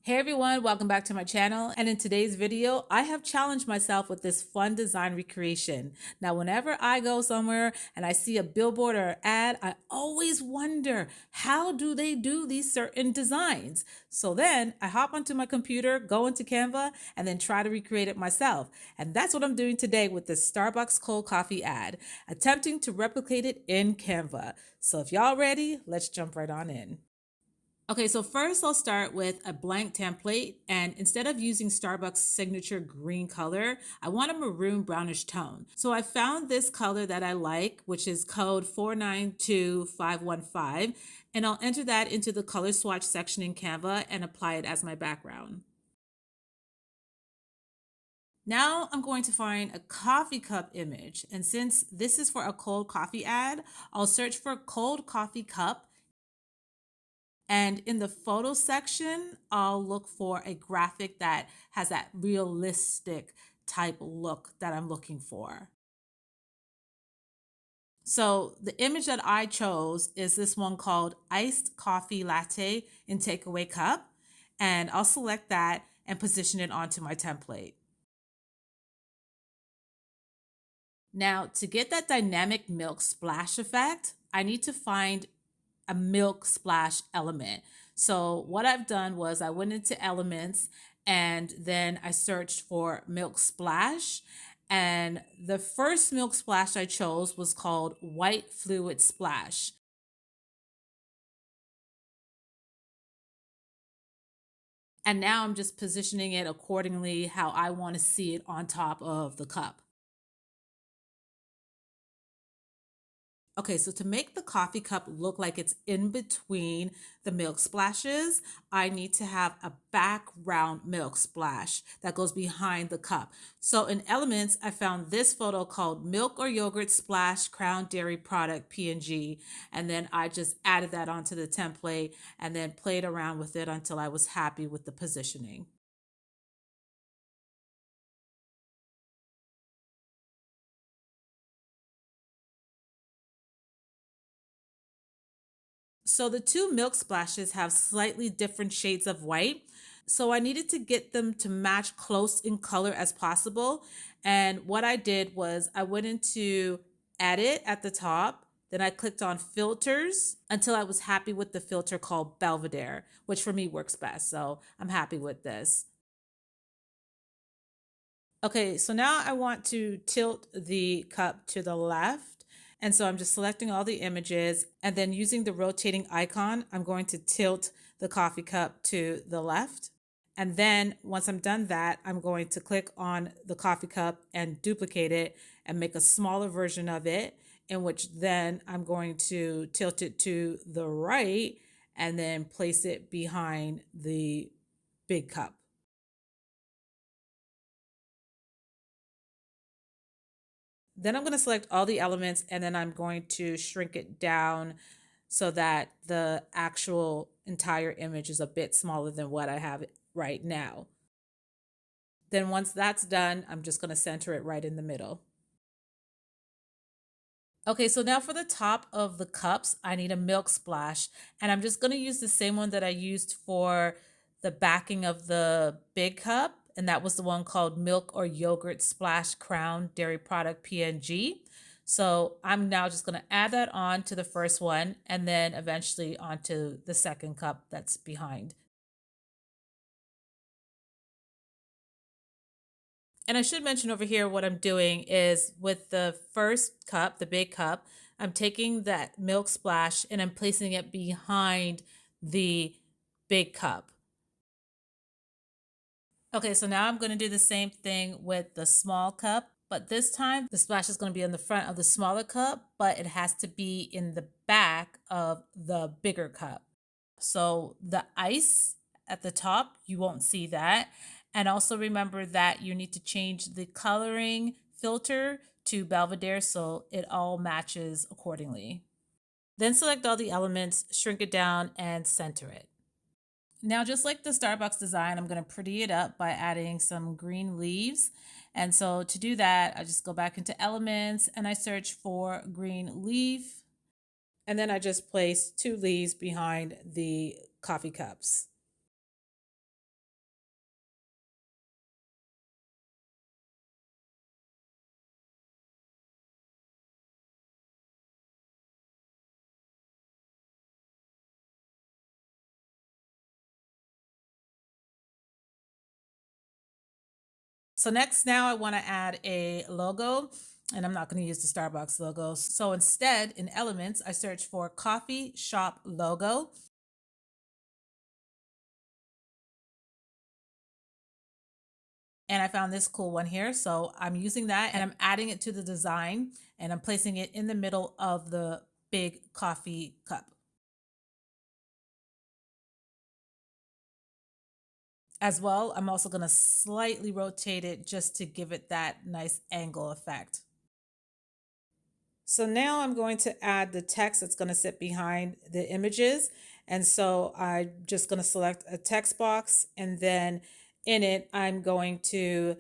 Hey everyone, welcome back to my channel. And in today's video, I have challenged myself with this fun design recreation. Now, whenever I go somewhere and I see a billboard or ad, I always wonder, how do they do these certain designs? So then I hop onto my computer, go into Canva, and then try to recreate it myself. And that's what I'm doing today with this Starbucks cold coffee ad, attempting to replicate it in Canva. So if y'all ready, let's jump right on in. Okay, so first I'll start with a blank template, and instead of using Starbucks signature green color, I want a maroon brownish tone. So I found this color that I like, which is code 492515, and I'll enter that into the color swatch section in Canva and apply it as my background. Now I'm going to find a coffee cup image, and since this is for a cold coffee ad, I'll search for cold coffee cup. And in the photo section, I'll look for a graphic that has that realistic type look that I'm looking for. So the image that I chose is this one called Iced Coffee Latte in Takeaway Cup. And I'll select that and position it onto my template. Now, to get that dynamic milk splash effect, I need to find a milk splash element. So what I've done was I went into elements and then I searched for milk splash. And the first milk splash I chose was called white fluid splash. And now I'm just positioning it accordingly how I want to see it on top of the cup. Okay, so to make the coffee cup look like it's in between the milk splashes, I need to have a background milk splash that goes behind the cup. So in Elements, I found this photo called Milk or Yogurt Splash Crown Dairy Product PNG. And then I just added that onto the template and then played around with it until I was happy with the positioning. So the two milk splashes have slightly different shades of white. So I needed to get them to match close in color as possible. And what I did was I went into edit at the top. Then I clicked on filters until I was happy with the filter called Belvedere, which for me works best. So I'm happy with this. Okay, so now I want to tilt the cup to the left. And so I'm just selecting all the images and then using the rotating icon, I'm going to tilt the coffee cup to the left. And then once I'm done that, I'm going to click on the coffee cup and duplicate it and make a smaller version of it, in which then I'm going to tilt it to the right and then place it behind the big cup. Then I'm going to select all the elements and then I'm going to shrink it down so that the actual entire image is a bit smaller than what I have right now. Then once that's done, I'm just going to center it right in the middle. Okay, so now for the top of the cups, I need a milk splash, and I'm just going to use the same one that I used for the backing of the big cup, and that was the one called Milk or Yogurt Splash Crown Dairy Product PNG. So I'm now just going to add that on to the first one and then eventually onto the second cup that's behind. And I should mention over here what I'm doing is with the first cup, the big cup, I'm taking that milk splash and I'm placing it behind the big cup. Okay, so now I'm going to do the same thing with the small cup, but this time the splash is going to be in the front of the smaller cup, but it has to be in the back of the bigger cup. So the ice at the top, you won't see that. And also remember that you need to change the coloring filter to Belvedere so it all matches accordingly. Then select all the elements, shrink it down, and center it. Now, just like the Starbucks design, I'm going to pretty it up by adding some green leaves. And so to do that, I just go back into elements and I search for green leaf. And then I just place two leaves behind the coffee cups. So next, now I want to add a logo, and I'm not going to use the Starbucks logo. So instead, in Elements, I search for coffee shop logo. And I found this cool one here. So I'm using that and I'm adding it to the design and I'm placing it in the middle of the big coffee cup. As well, I'm also going to slightly rotate it just to give it that nice angle effect. So now I'm going to add the text that's going to sit behind the images. And so I'm just going to select a text box, and then in it, I'm going to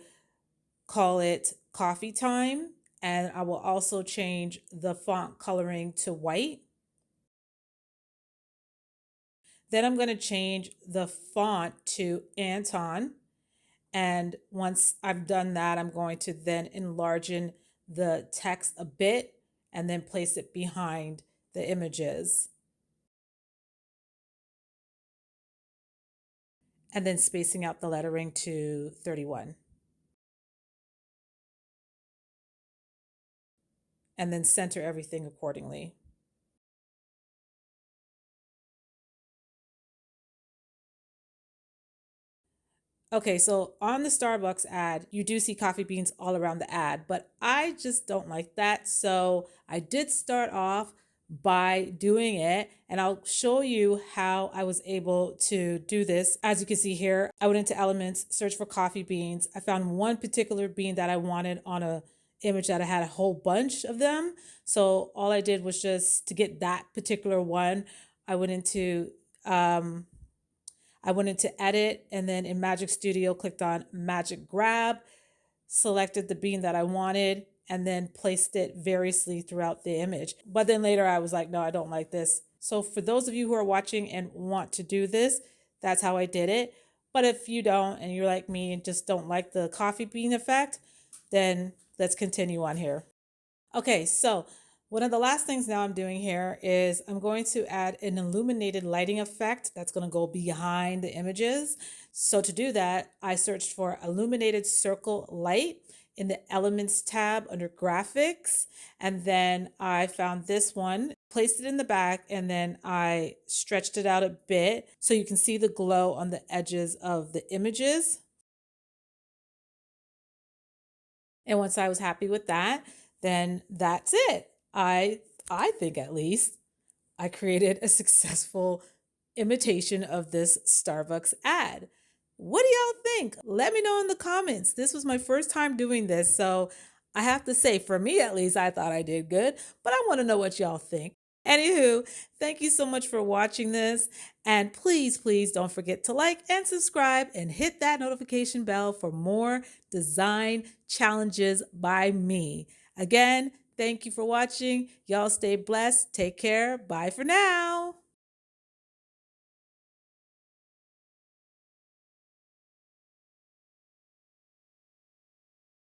call it coffee time. And I will also change the font coloring to white. Then I'm going to change the font to Anton. And once I've done that, I'm going to then enlarge the text a bit and then place it behind the images. And then spacing out the lettering to 31. And then center everything accordingly. Okay, so on the Starbucks ad, you do see coffee beans all around the ad, but I just don't like that. So I did start off by doing it, and I'll show you how I was able to do this. As you can see here, I went into Elements, searched for coffee beans. I found one particular bean that I wanted on a image that I had a whole bunch of them. So all I did was just to get that particular one, I went into edit, and then in Magic Studio clicked on Magic Grab, selected the bean that I wanted, and then placed it variously throughout the image. But then later I was like, no, I don't like this. So for those of you who are watching and want to do this, that's how I did it. But if you don't and you're like me and just don't like the coffee bean effect, then let's continue on here. Okay, so one of the last things now I'm doing here is I'm going to add an illuminated lighting effect that's going to go behind the images. So to do that, I searched for illuminated circle light in the Elements tab under graphics. And then I found this one, placed it in the back, and then I stretched it out a bit so you can see the glow on the edges of the images. And once I was happy with that, then that's it. I think at least I created a successful imitation of this Starbucks ad. What do y'all think? Let me know in the comments. This was my first time doing this, so I have to say, for me at least, I thought I did good, but I want to know what y'all think. Anywho, thank you so much for watching this. And please, please don't forget to like and subscribe and hit that notification bell for more design challenges by me. Again, thank you for watching. Y'all stay blessed. Take care. Bye for now.